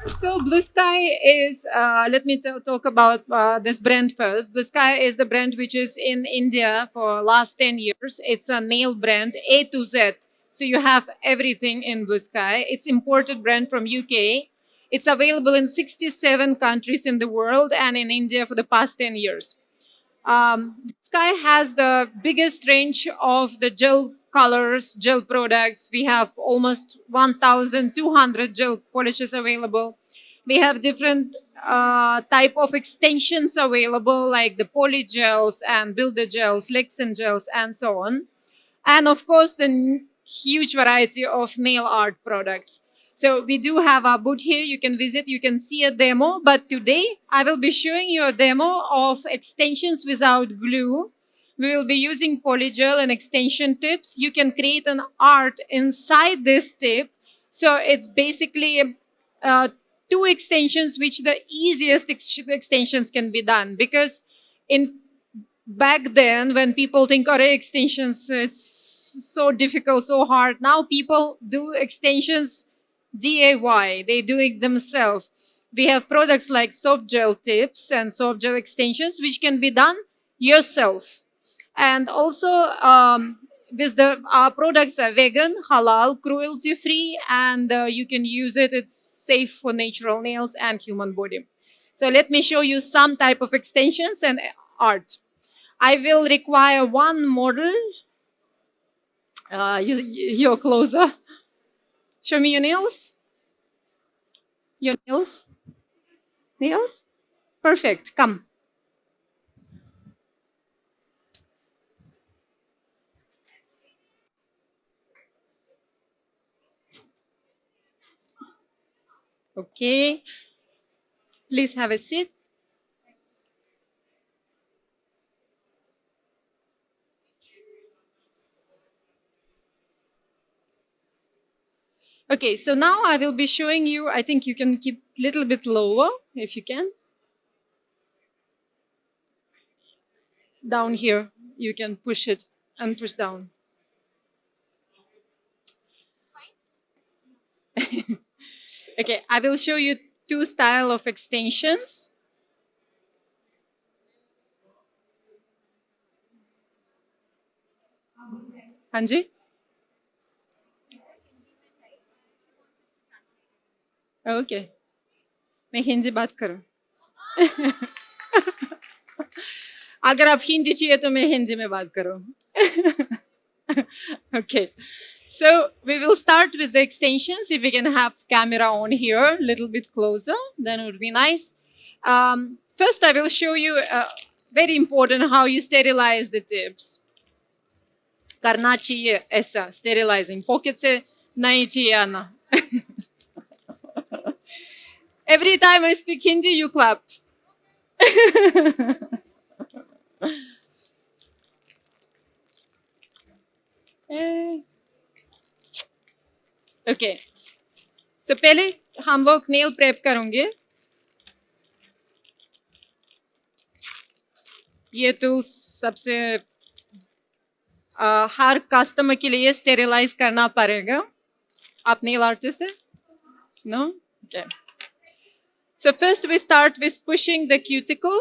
So Blue Sky is, let me talk about this brand first. Blue Sky is the brand which is in India for last 10 years. It's a nail brand, A to Z. So you have everything in Blue Sky. It's imported brand from UK. It's available in 67 countries in the world and in India for the past 10 years. Sky has the biggest range of the gel colors, gel products. We have almost 1,200 gel polishes available. We have different type of extensions available, like the poly gels and builder gels, Lexan gels, and so on. And of course, the huge variety of nail art products. So we do have our booth here. You can visit, you can see a demo. But today I will be showing you a demo of extensions without glue. We will be using polygel and extension tips. You can create an art inside this tip. So it's basically uh, two extensions, which the easiest extensions can be done, because in back then when people think array extensions, it's so difficult, so hard. Now people do extensions DIY, they do it themselves. We have products like soft gel tips and soft gel extensions which can be done yourself. And also, with the our products are vegan, halal, cruelty free, and you can use it. It's safe for natural nails and human body. So let me show you some type of extensions and art. I will require one model. You're closer. Show me your nails. Your nails. Nails? Perfect. Come. Okay. Please have a seat. Okay, so now I will be showing you. I think you can keep a little bit lower if you can. Down here, you can push it and push down. Okay, I will show you two style of extensions. Hanji? Okay. मैं हिंदी बात करूं. अगर आप हिंदी चाहिए तो मैं हिंदी में बात करूं. Okay. So we will start with the extensions. If we can have camera on here a little bit closer, then it would be nice. First, I will show you very important how you sterilize the tips. करना चाहिए ऐसा sterilizing. Pocket से नहीं चाहिए आना. Every time I speak Hindi, you clap. Okay. So पहले हम लोग nail prep करेंगे. ये टूल सबसे हर कस्टमर के लिए स्टेरिलाइज करना पड़ेगा. आप नेल आर्टिस्ट है? No? Okay. So first we start with pushing the cuticle.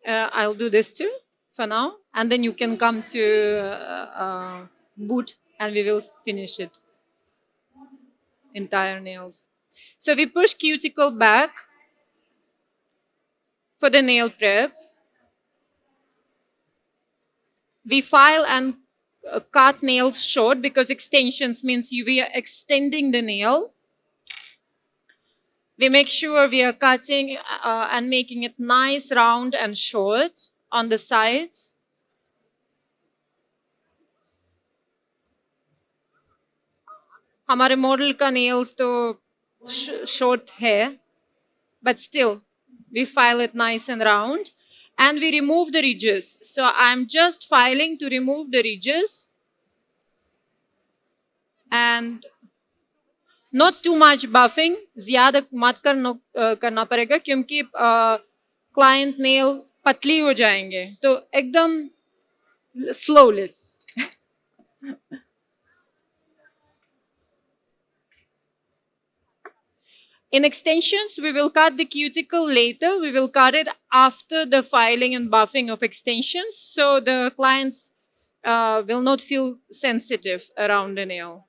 I'll do this too for now, and then you can come to boot and we will finish it. Entire nails. So we push cuticle back for the nail prep. We file and cut nails short because extensions means we are extending the nail. We make sure we are cutting and making it nice, round and short on the sides. हमारे model का nails तो short है, but still we file it nice and round. And we remove the ridges. So I'm just filing to remove the ridges. And not too much buffing. ज़्यादा मत करना पड़ेगा क्योंकि client nail पतली हो जाएंगे. तो एकदम slowly. In extensions, we will cut the cuticle later. We will cut it after the filing and buffing of extensions, so the clients will not feel sensitive around the nail.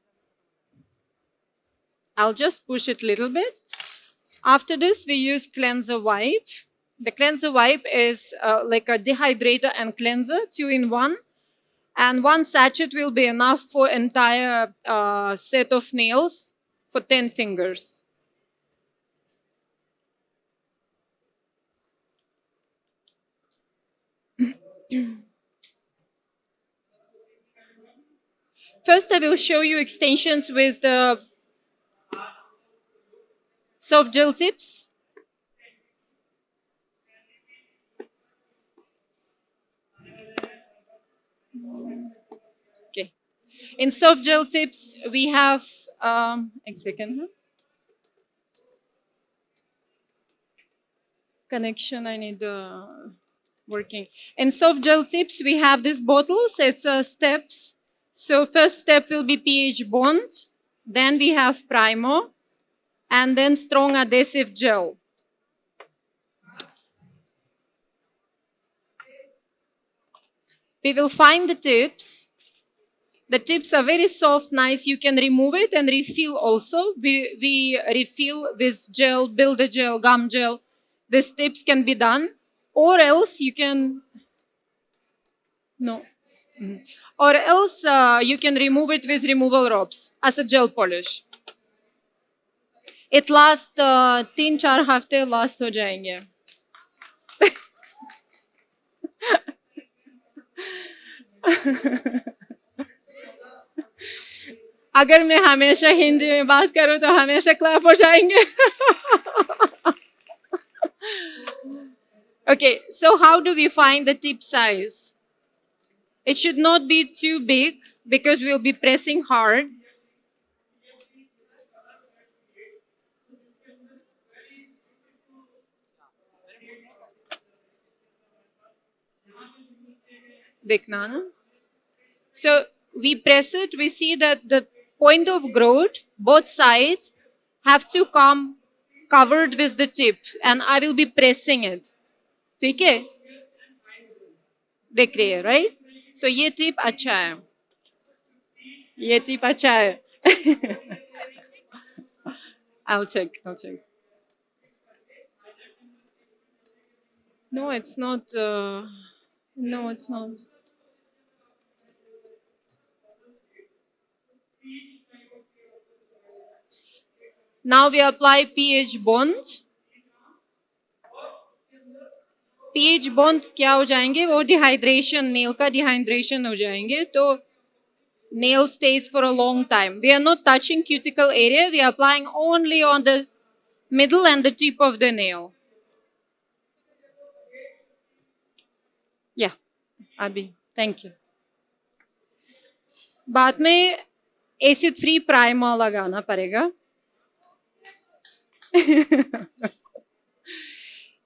I'll just push it a little bit. After this, we use cleanser wipe. The cleanser wipe is like a dehydrator and cleanser, 2-in-1. And one sachet will be enough for entire set of nails for 10 fingers. First, I will show you extensions with the soft gel tips. Okay. In soft gel tips, we have, a second. Connection, I need working. In soft gel tips, we have these bottles. It's steps. So first step will be pH bond. Then we have primer. And then strong adhesive gel. We will find the tips. The tips are very soft, nice. You can remove it and refill also. We refill with gel, builder gel, gum gel. These tips can be done. Or else you can, no. Or else you can remove it with removal ropes as a gel polish. It lasts 3-4 हफ्ते last हो जाएंगे. अगर मैं हमेशा हिंदी में बात करूं तो हमेशा क्लैप हो जाएंगे. Okay, so how do we find the tip size? It should not be too big because we'll be pressing hard. देखना ना? So we press it, we see that the point of growth, both sides, have to come covered with the tip, and I will be pressing it. ठीक है? देख रही है, right? So ये tip अच्छा है. ये tip अच्छा है. I'll check. No, it's not. No, it's not. Now we apply pH bond. pH bond क्या हो जाएंगे? वो dehydration, nail का dehydration हो जाएंगे. तो nail stays for a long time. We are not touching cuticle area. We are applying only on the middle and the tip of the nail. Yeah, Abhi, thank you. बाद में acid free primer लगाना पड़ेगा.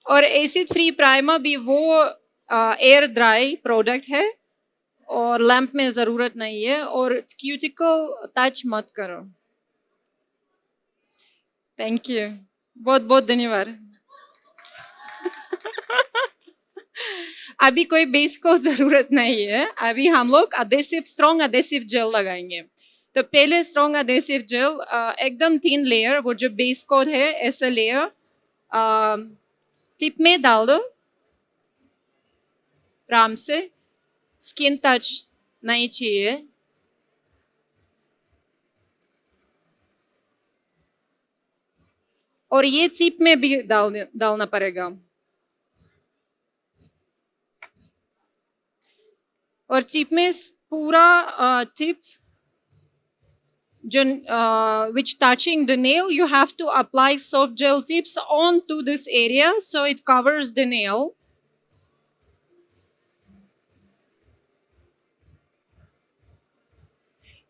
और acid free primer भी वो air dry product है और lamp में जरूरत नहीं है और क्यूटिकल टच मत करो. थैंक यू, बहुत बहुत धन्यवाद. अभी कोई बेस को जरूरत नहीं है. अभी हम लोग अडेसिव, स्ट्रॉन्ग अडेसिव जेल लगाएंगे. तो पहले स्ट्रॉन्ग अडेसिव जेल एकदम थिन लेयर, वो जो बेस कोट है ऐसा लेयर टिप में डाल दो आराम से. स्किन टच नहीं चाहिए. और ये टिप में भी डालना पड़ेगा. और टिप में पूरा tip which touching the nail, you have to apply soft gel tips onto this area so it covers the nail.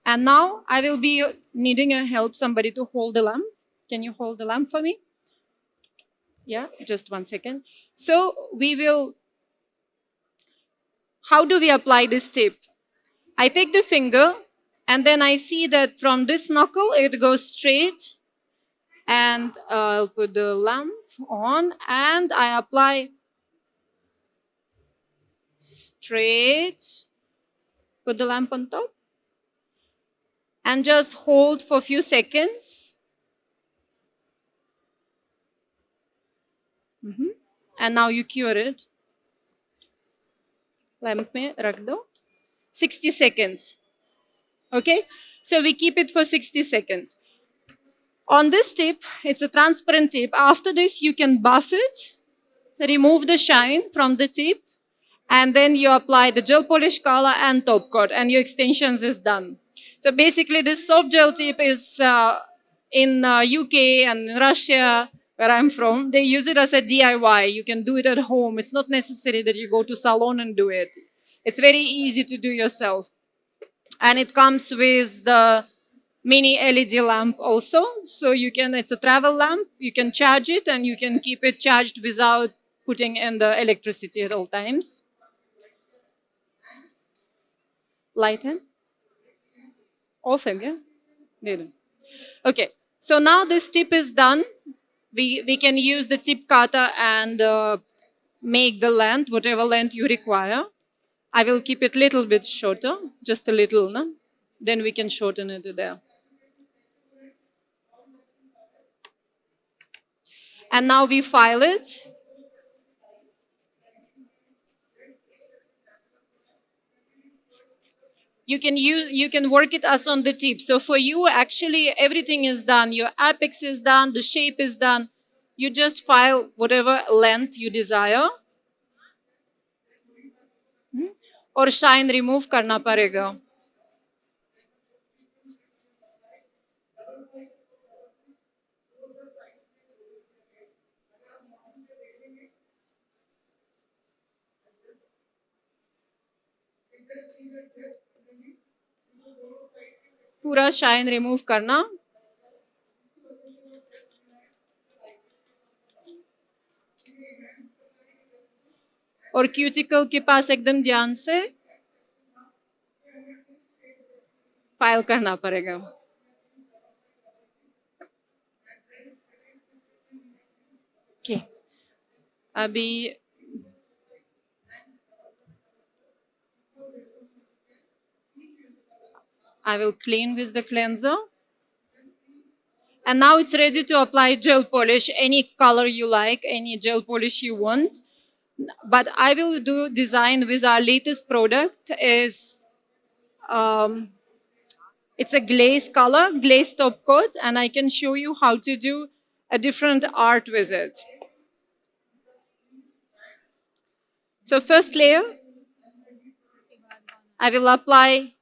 And now I will be needing a help, somebody to hold the lamp. Can you hold the lamp for me? Yeah, just 1 second. So we will, how do we apply this tip? I take the finger and then I see that from this knuckle it goes straight And I'll put the lamp on and I apply straight, put the lamp on top and just hold for a few seconds. And now you cure it. Lamp में रख दो. 60 seconds. Okay? So we keep it for 60 seconds. On this tip, it's a transparent tip. After this, you can buff it, remove the shine from the tip, and then you apply the gel polish color and top coat, and your extensions is done. So basically, this soft gel tip is in UK and Russia, where I'm from. They use it as a DIY. You can do it at home. It's not necessary that you go to salon and do it. It's very easy to do yourself, and it comes with the mini LED lamp also. So you can, it's a travel lamp, you can charge it and you can keep it charged without putting in the electricity at all times. Light है? Off है क्या? दे दो. Okay, so now this tip is done. We can use the tip cutter and make the length, whatever length you require. I will keep it a little bit shorter, just a little, no? Then we can shorten it there. And now we file it. You can work it as on the tip. So for you, actually everything is done. Your apex is done, the shape is done. You just file whatever length you desire. और shine remove करना पड़ेगा. पूरा shine remove करना. और cuticle के पास एकदम ध्यान से फाइल करना पड़ेगा. Okay. अभी I will clean with the cleanser. And now it's ready to apply gel polish, any color you like, any gel polish you want. But I will do design with our latest product is it's a glaze color, glaze top coat, and I can show you how to do a different art with it. So first layer, I will apply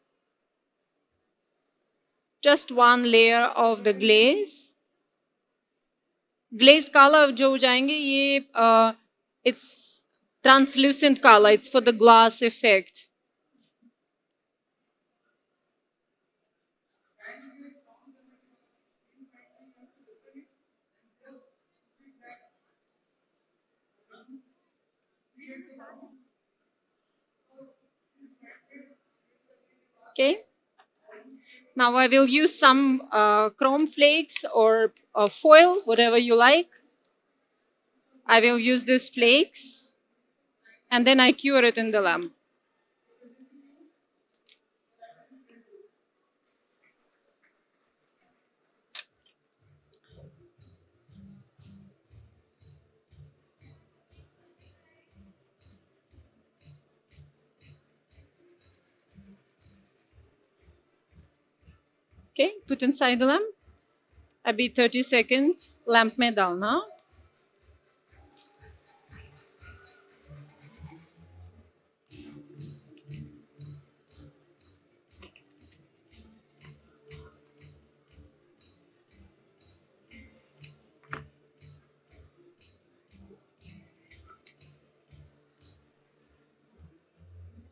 just one layer of the glaze. Glaze color जो हो जाएंगे ये it's translucent color. It's for the glass effect. Okay. Now I will use some chrome flakes or foil, whatever you like. I will use these flakes and then I cure it in the lamp. Okay, put inside the lamp. अभी 30 seconds lamp में डालना.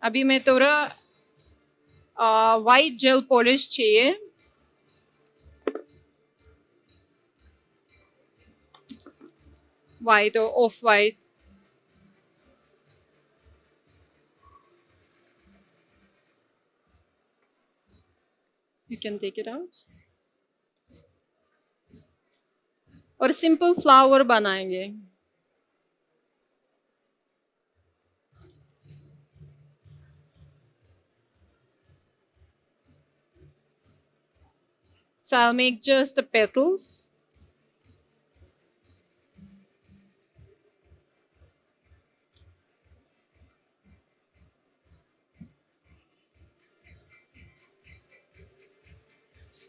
अभी मैं थोड़ा white gel polish चाहिए. White or off-white. You can take it out. और simple flower बनाएंगे. So I'll make just the petals.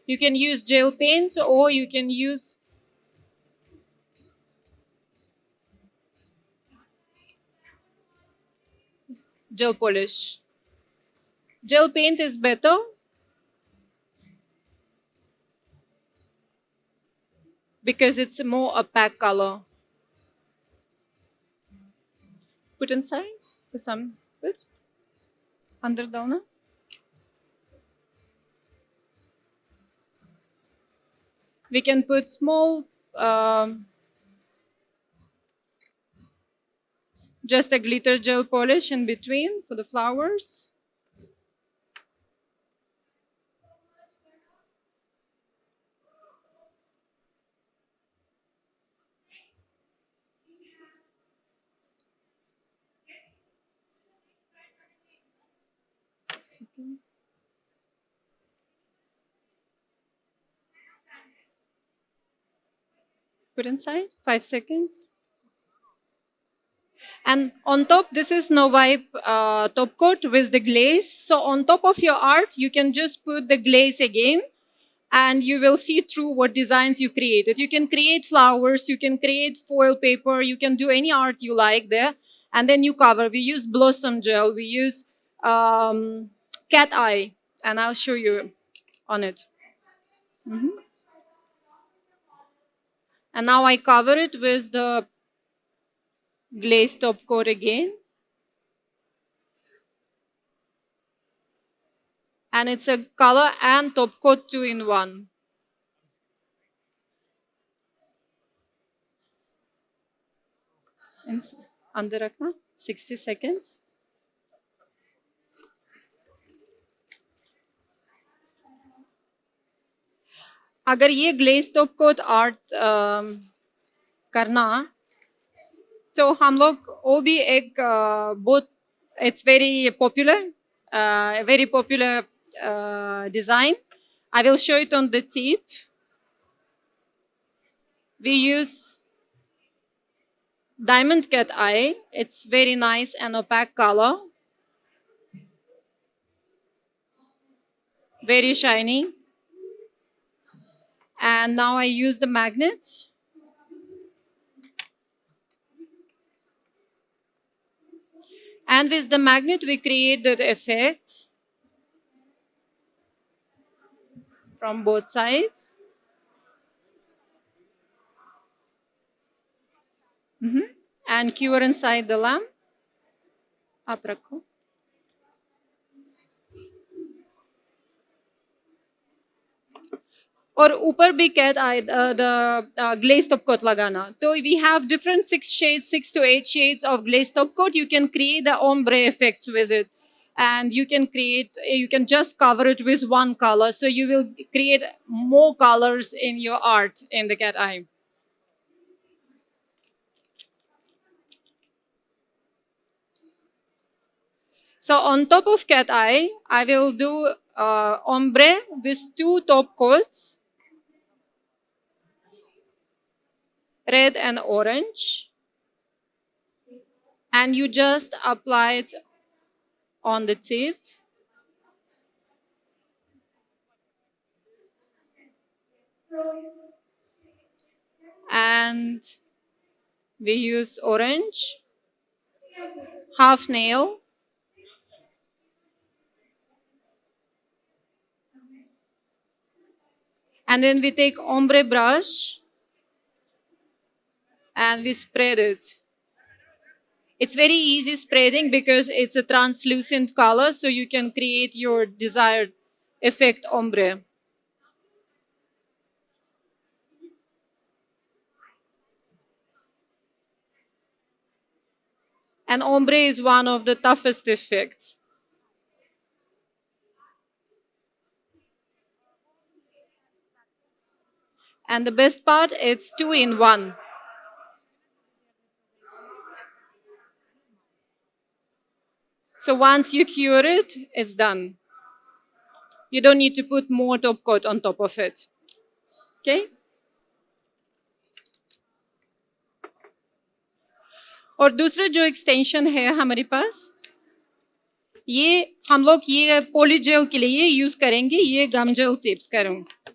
You can use gel paint or you can use gel polish. Gel paint is better because it's a more opaque color. Put inside for some bit. Under down. We can put small, just a glitter gel polish in between for the flowers. Put inside, 5 seconds. And on top, this is Novibe top coat with the glaze. So on top of your art, you can just put the glaze again and you will see through what designs you created. You can create flowers, you can create foil paper, you can do any art you like there. And then you cover. We use blossom gel, we use cat eye, and I'll show you on it. And now I cover it with the glaze top coat again. And it's a color and top coat 2-in-1. अंदर रखना 60 seconds. अगर ये glaze top coat art करना तो हम लोग वो भी एक बहुत it's very popular design. I will show it on the tip. We use diamond cat eye. It's very nice and opaque color. Very shiny. And now I use the magnets. And with the magnet, we create the effect from both sides. And cure inside the lamp. आप रखो. और ऊपर भी कैट आई the glaze top coat लगाना. So we have different 6 to 8 shades of glaze top coat. You can create the ombre effects with it. And you can just cover it with one color. So you will create more colors in your art in the cat eye. So on top of cat eye, I will do ombre with 2 top coats, red and orange. And you just apply it on the tip. And we use orange, half nail. And then we take ombre brush and we spread it. It's very easy spreading because it's a translucent color, so you can create your desired effect ombre. And ombre is one of the toughest effects. And the best part, it's 2 in 1. So once you cure it, it's done. You don't need to put more top coat on top of it. Okay? और दूसरा जो extension है हमारे पास, ये हम लोग ये पॉलीजेल के लिए यूज करेंगे, ये गम जेल टिप्स करूंगा.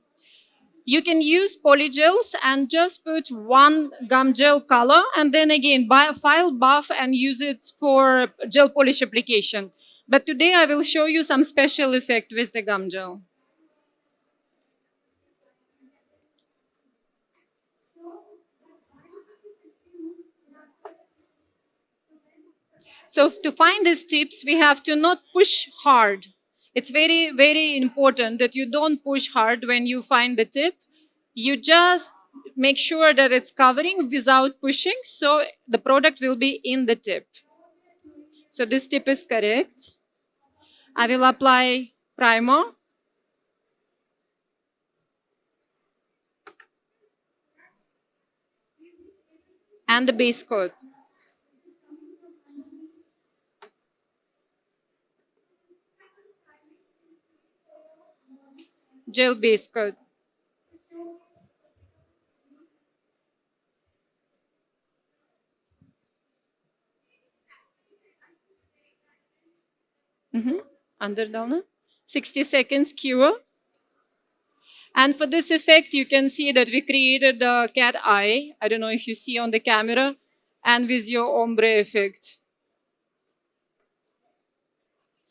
You can use polygels and just put one gum gel color and then again file buff and use it for gel polish application. But today I will show you some special effect with the gum gel. So to find these tips, we have to not push hard. It's very, very important that you don't push hard when you find the tip. You just make sure that it's covering without pushing, so the product will be in the tip. So this tip is correct. I will apply primer. And the base coat. Gel base coat. Under down. 60 seconds cure. And for this effect, you can see that we created a cat eye. I don't know if you see on the camera. And with your ombre effect.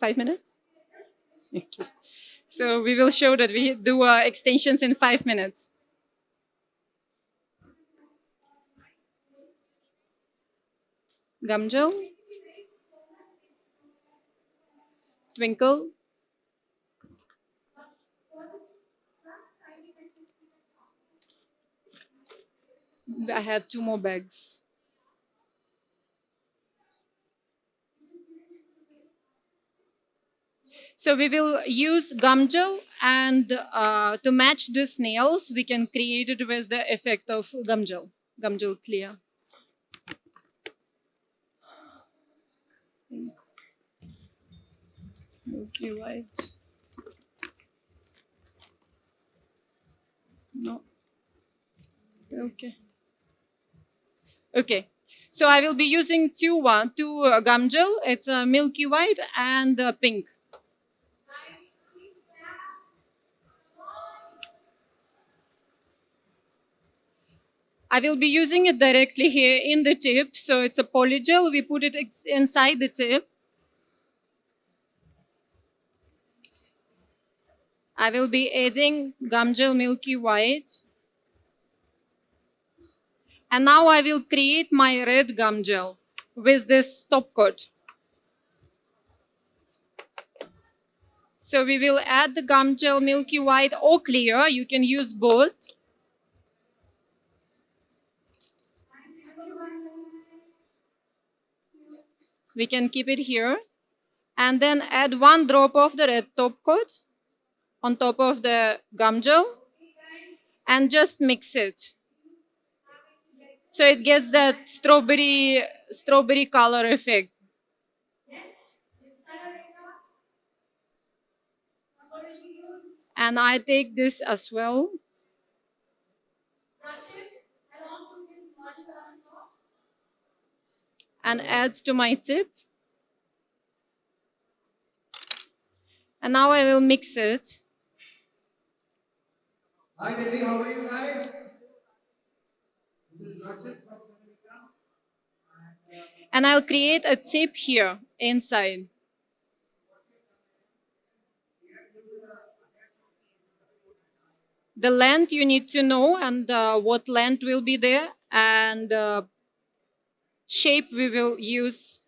5 minutes? Okay. So we will show that we do extensions in 5 minutes. Gum gel. Twinkle. I had 2 more bags. So we will use gum gel and to match these nails, we can create it with the effect of gum gel clear. Okay, white. No. Okay. Okay. So I will be using two gum gel. It's a milky white and pink. I will be using it directly here in the tip. So it's a polygel. We put it inside the tip. I will be adding gum gel milky white. And now I will create my red gum gel with this top coat. So we will add the gum gel milky white or clear. You can use both. We can keep it here. And then add 1 drop of the red top coat on top of the gum gel and just mix it. So it gets that strawberry color effect. And I take this as well. And add to my tip. And now I will mix it. Hi, Delhi. How are you guys? And I'll create a tip here inside. The length you need to know and what length will be there and shape we will use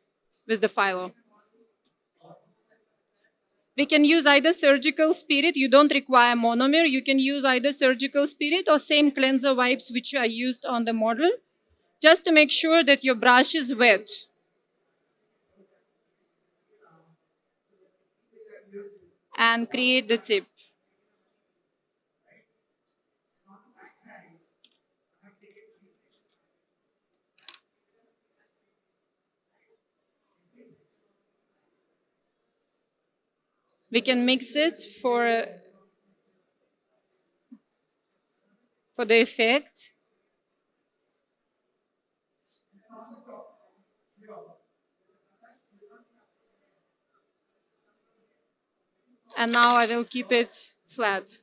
with the phyllo. We can use either surgical spirit. You don't require monomer. You can use either surgical spirit or same cleanser wipes which are used on the model, just to make sure that your brush is wet. And create the tip. We can mix it for the effect. And now I will keep it flat.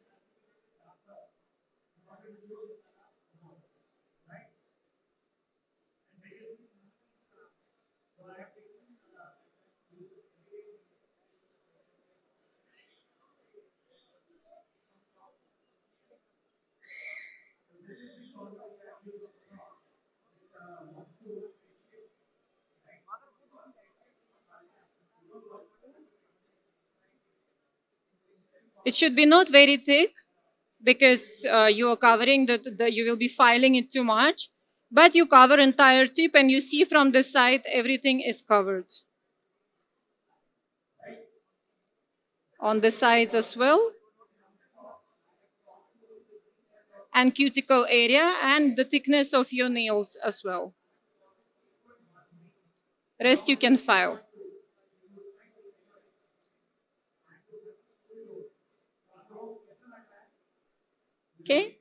It should be not very thick because you are covering you will be filing it too much, but you cover entire tip and you see from the side everything is covered. On the sides as well, and cuticle area and the thickness of your nails as well. Rest you can file. Okay?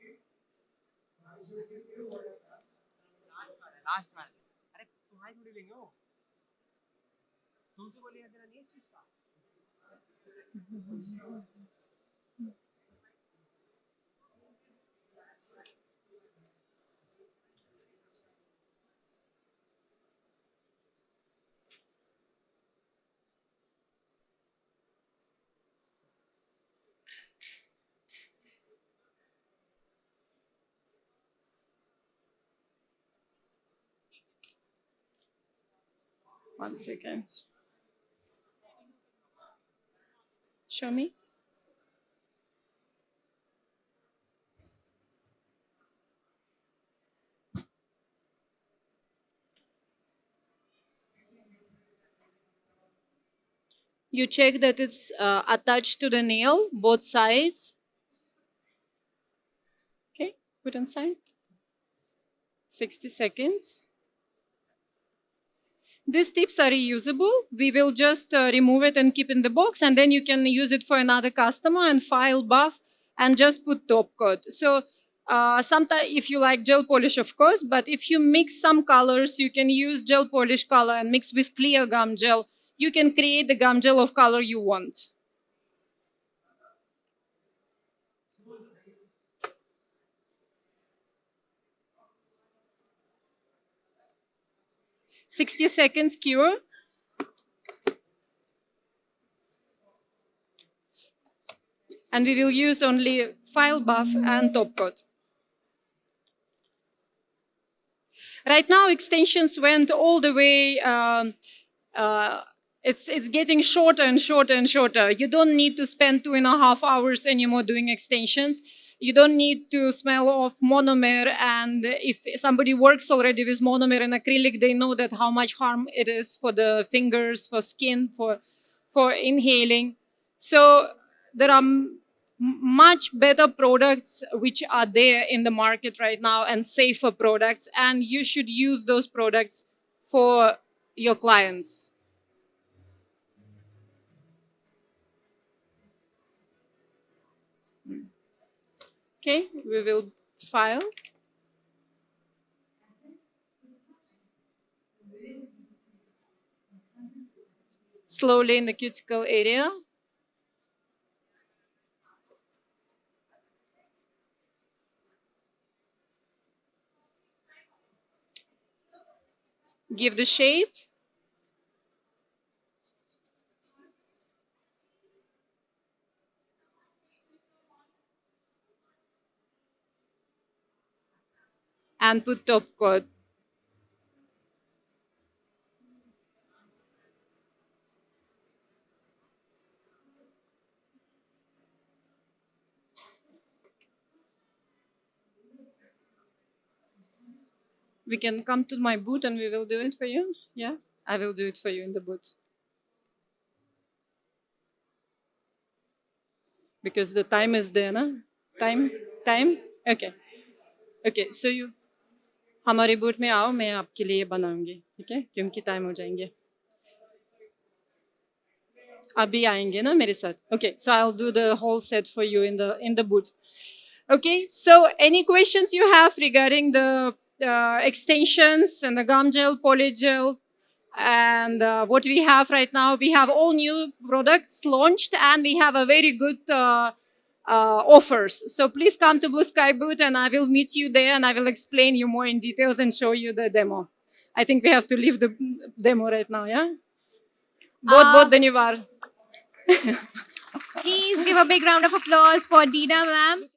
Last वाला अरे तुम्हारी थोड़ी लेंगे हो तुमसे बोलेगा तेरा नहीं इस चीज का 1 second. Show me. You check that it's attached to the nail, both sides. Okay, put inside. 60 seconds. These tips are reusable. We will just remove it and keep in the box, and then you can use it for another customer and file buff and just put top coat. So sometimes if you like gel polish, of course, but if you mix some colors, you can use gel polish color and mix with clear gum gel. You can create the gum gel of color you want. "60 seconds cure." And we will use only file buff and top coat. Right now, extensions went all the way. It's getting shorter and shorter and shorter. You don't need to spend 2.5 hours anymore doing extensions. You don't need to smell of monomer. And if somebody works already with monomer and acrylic, they know that how much harm it is for the fingers, for skin, for inhaling. So there are much better products which are there in the market right now and safer products, and you should use those products for your clients. Okay, we will file. Slowly in the cuticle area. Give the shape. And put top coat. We can come to my booth and we will do it for you. Yeah, I will do it for you in the booth. Because the time is there, no? Time? Okay. Okay, so you हमारे booth में आओ, मैं आपके लिए बनाऊंगी, ठीक है, क्योंकि टाइम हो जाएंगे. अभी आएंगे ना मेरे साथ. Okay, so I'll do the whole set for you in the booth. Okay, so any questions you have regarding the extensions and the gum gel, poly gel, and what we have right now? We have all new products launched, and we have a very good offers. So please come to Blue Sky booth, and I will meet you there, and I will explain you more in details and show you the demo. I think we have to leave the demo right now. Yeah. बहुत बहुत धन्यवाद. Please give a big round of applause for Dina ma'am.